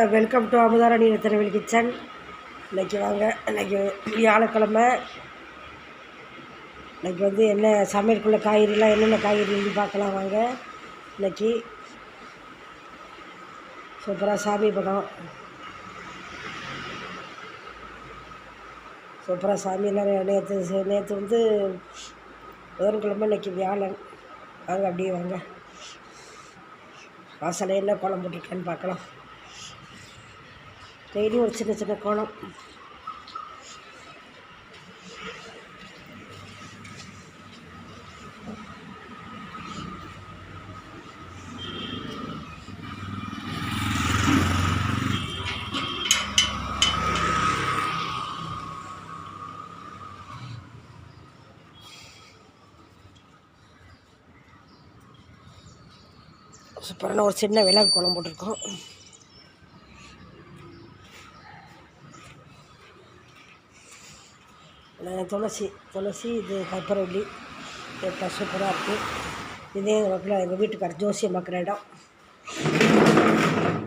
Welcome to Amudharani Thiruvalli kitchen. இன்றைக்கி வாங்க, இன்றைக்கி வியாழக்கிழமை. இன்றைக்கி வந்து என்ன சமையலுக்குள்ள காய்கறிலாம் என்னென்ன காய்கறின்னு பார்க்கலாம் வாங்க. இன்றைக்கி சூப்பராக சாமி படம், சூப்பராக சாமியெல்லாம் நேற்று வந்து புதன்கிழமை, இன்றைக்கி வியாழன். வாங்க அப்படியே வாங்க, வாசலை என்ன கோலம் போட்டிருக்கேன்னு பார்க்கலாம். டெய்லியும் ஒரு சின்ன சின்ன கோலம். சூப்பரான ஒரு சின்ன விளக்கு கோலம் போட்டிருக்கோம். துளசி இது கற்பூரவள்ளி சூப்பராக இருக்குது. இதே எங்கள் வீட்டுக்கார் ஜோசியம் பார்க்குற இடம்.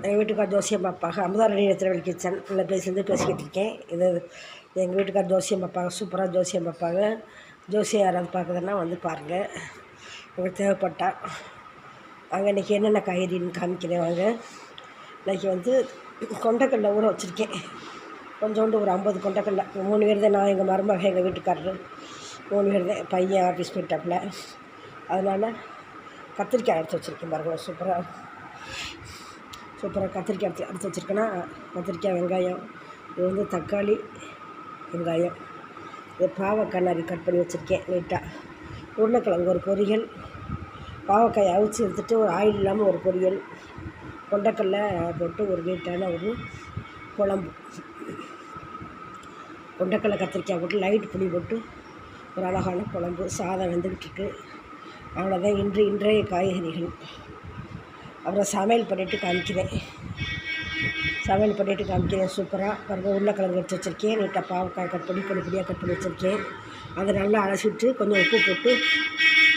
எங்கள் வீட்டுக்கார் ஜோசியம் பார்ப்பாங்க. அமுதாராணி திருவள்ளி கிச்சன் உள்ள பேசிக்கிட்டு இருக்கேன். இது எங்கள் வீட்டுக்கார் ஜோசியம் பார்ப்பாங்க, சூப்பராக ஜோசியம் பார்ப்பாங்க. ஜோசியம் யாராவது பார்க்குறதுன்னா வந்து பாருங்கள், உங்களுக்கு தேவைப்பட்டா. அங்கே இன்றைக்கி என்னென்ன காய்கறின்னு காமிக்கிறேன் வாங்க. இன்றைக்கி வந்து கொண்டைக்கடலை ஊற வச்சுருக்கேன். கொஞ்சோண்டு ஒரு 50 கொண்டைக்கடலை. 3 பேர் தான், நான் எங்கள் மருமக எங்கள் வீட்டுக்காரரு 3 பேர் தான். பையன் ஆஃபீஸ் போயிட்டாப்புல, அதனால் கத்திரிக்காய் எடுத்து வச்சுருக்கேன் பாருங்கள். சூப்பராக கத்திரிக்காய் எடுத்து வச்சுருக்கேன்னா, கத்திரிக்காய், வெங்காயம், இது வந்து தக்காளி, வெங்காயம், இது பாவக்காய் நிறைய கட் பண்ணி வச்சுருக்கேன் நீட்டாக. உருளைக்கிழங்கு ஒரு பொரியல், பாவக்காய் அவிச்சு எடுத்துகிட்டு ஒரு ஆயில் இல்லாமல் ஒரு பொரியல், கொண்டைக்கடலை போட்டு ஒரு நீட்டான ஒரு குழம்பு, கொண்டைக்கடலை கத்திரிக்காய் போட்டு லைட் புளி போட்டு ஒரு அழகான குழம்பு. சாதம் வெந்துக்கிட்டு அவ்வளோதான் இன்றைய காய்கறிகள். அப்புறம் சமையல் பண்ணிவிட்டு காமிக்கிறேன். சூப்பராக பாருங்கள். உருளைக்கிழங்கு எடுத்து வச்சுருக்கேன். நீட்டாக பாவக்காய் கட் பண்ணி பொடியாக கட் பண்ணி வச்சுருக்கேன். அதை நல்லா அலசிட்டு கொஞ்சம் உப்பு போட்டு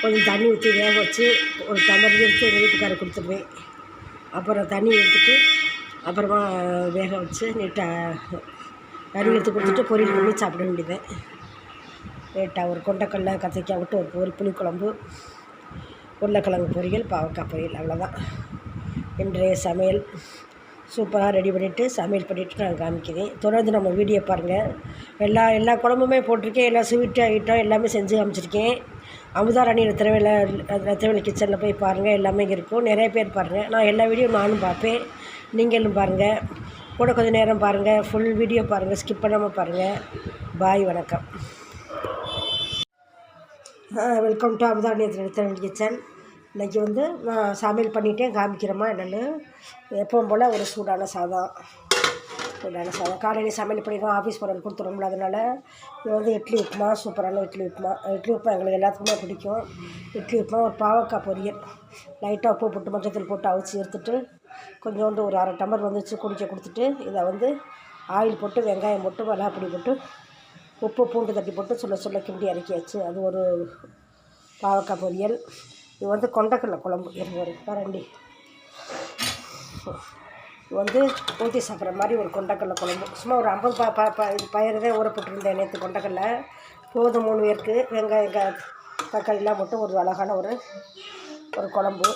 கொஞ்சம் தண்ணி ஊற்றி வேக வச்சு ஒரு டம்ளர் எடுத்து எங்கள் வீட்டுக்காரர் கொடுத்துருவேன். அப்புறம் தண்ணி எடுத்துகிட்டு அப்புறமா வேக வச்சு நீட்டாக கறி எடுத்து கொடுத்துட்டு பொரியல் பண்ணி சாப்பிட வேண்டியது. நீட்டாக ஒரு கொண்டைக்கடலை கத்திரிக்காய் விட்டு ஒரு புளிக்குழம்பு, உருளைக்கிழங்கு பொரியல், பாவக்காய் பொரியல், அவ்வளோதான் இன்றைய சமையல். சூப்பராக ரெடி பண்ணிவிட்டு சமையல் பண்ணிவிட்டு நான் காமிக்கிறேன். தொடர்ந்து நம்ம வீடியோ பாருங்கள். எல்லா குழம்புமே போட்டிருக்கேன். எல்லா ஸ்வீட் ஐட்டம் எல்லாமே செஞ்சு காமிச்சிருக்கேன். அமுதாராணி திருவள்ளி கிச்சனில் போய் பாருங்கள், எல்லாமே இருக்கும். நிறைய பேர் பாருங்கள். நான் எல்லா வீடியோ நானும் பார்ப்பேன், நீங்களும் பாருங்கள். கூட கொஞ்சம் நேரம் பாருங்கள், ஃபுல் வீடியோ பாருங்கள், ஸ்கிப் பண்ணாமல் பாருங்கள். பாய், வணக்கம். Welcome to Amudharani Thiruvalli kitchen. இன்றைக்கி வந்து நான் சமையல் பண்ணிவிட்டேன், காமிக்கிறேம்மா என்னென்னு. எப்பவும் போல் ஒரு சூடான சாதம். காலையில் சமையல் பண்ணிடுவோம், ஆஃபீஸ் போகிறது கொடுத்துருவோம்ல, அதனால் இது வந்து இட்லி உப்புமா, சூப்பரான இட்லி உப்புமா எங்களுக்கு எல்லாத்துக்குமே பிடிக்கும். இட்லி உப்புமா, ஒரு பாவக்காய் பொரியல், லைட்டாக உப்பு போட்டு மஞ்சத்தூள் போட்டு அவிச்சு எடுத்துகிட்டு கொஞ்சோண்டு ஒரு அரை டம்ளர் வந்துச்சு குடிக்க கொடுத்துட்டு, இதை வந்து ஆயில் போட்டு வெங்காயம் போட்டு மிளகாப்பொடி போட்டு உப்பு பூண்டு தட்டி போட்டு சொல்ல கிண்டி இறக்கியாச்சு. அது ஒரு பாவக்காய் பொரியல். இது வந்து கொண்டைக்கடலை குழம்பு, ஒரு கரண்டி. இது வந்து ஊற்றி சாப்பிட்ற மாதிரி ஒரு கொண்டைக்கடலை குழம்பு. சும்மா ஒரு 50 பயிரவே ஊற போட்டிருந்தேன் நேற்று. கொண்டைக்கடலை போதும் 3 பேருக்கு. வெங்காயம் தக்காளிலாம் போட்டு ஒரு அழகான ஒரு குழம்பு.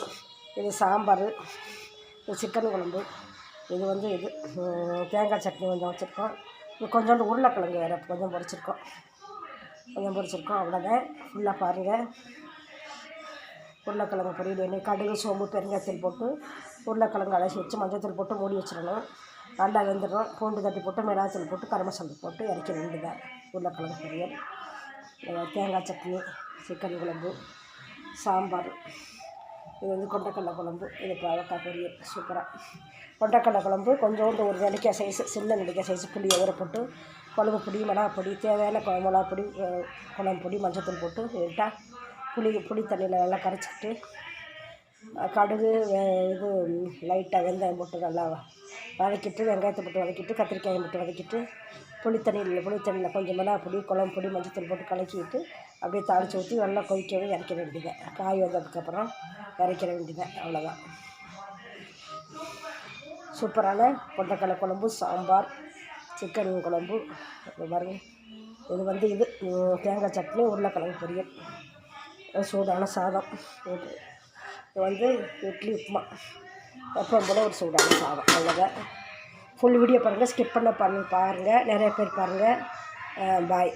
இது சாம்பார், இது சிக்கன் குழம்பு, இது வந்து தேங்காய் சட்னி கொஞ்சம் வச்சுருக்கோம். இது கொஞ்சோண்டு உருளைக்கிழங்கு வேறு கொஞ்சம் பொரிச்சிருக்கோம். அவ்வளோதான். ஃபுல்லாக பாருங்கள். உருளைக்கிழங்கு பொரியல் எண்ணெய், கடுகு, சோம்பு, பெருங்காயத்தூள் போட்டு உருளைக்கிழங்கு அலசி வச்சு மஞ்சத்தூள் போட்டு மூடி வச்சிடணும். நல்லா வெந்துடும். பூண்டு தட்டி போட்டு மிளகாத்தூள் போட்டு கரம் மசாலா போட்டு இறக்க வேண்டியதான் உருளைக்கிழங்கு பொரியல். தேங்காய் சட்னி, சிக்கன் குழம்பு, சாம்பார், இது வந்து கொண்டைக்கடலை குழம்பு, இது பாவக்காய் பொரியல். சூப்பராக கொண்டைக்கடலை குழம்பு. கொஞ்சோண்டு ஒரு நெல்லிக்காய் சைஸு, சின்ன நெல்லிக்காய் சைஸு புளியை ஊற போட்டு குழம்பு பொடி, மிளகாப்பொடி, தேவையான மிளகாப்பொடி, குழம்பு பொடி, மஞ்சத்தூள் போட்டு லைட்டாக புளி தண்ணியில் நல்லா கரைச்சிக்கிட்டு கடுகு இது லைட்டாக வெங்காயம் போட்டு நல்லா வதக்கிட்டு, வெங்காயத்தை போட்டு வதக்கிட்டு, கத்திரிக்காயை போட்டு வதக்கிட்டு, புளித்தண்ணியில் கொஞ்சம் மிளகாப்பொடி, குழம்பு பொடி, மஞ்சத்தூள் போட்டு கலக்கிட்டு அப்படியே தாளித்து ஊற்றி நல்லா கொதிக்கவே இறக்கிற வேண்டியது. காய் வந்ததுக்கப்புறம் இறக்கிற வேண்டியது, அவ்வளோதான். சூப்பரான கொண்டைக்கடலை குழம்பு, சாம்பார், சிக்கன் குழம்பு. இது பாருங்க, இது தேங்காய் சட்னி, உருளைக்கிழங்கு பொரியல், சூடான சாதம். இது இட்லி உப்புமா, எப்பவும் போல் ஒரு சூடான சாதம். அவ்வளோதான். ஃபுல் வீடியோ பாருங்கள், ஸ்கிப் பண்ண பாருங்கள். நிறைய பேர் பாருங்கள். பாய்.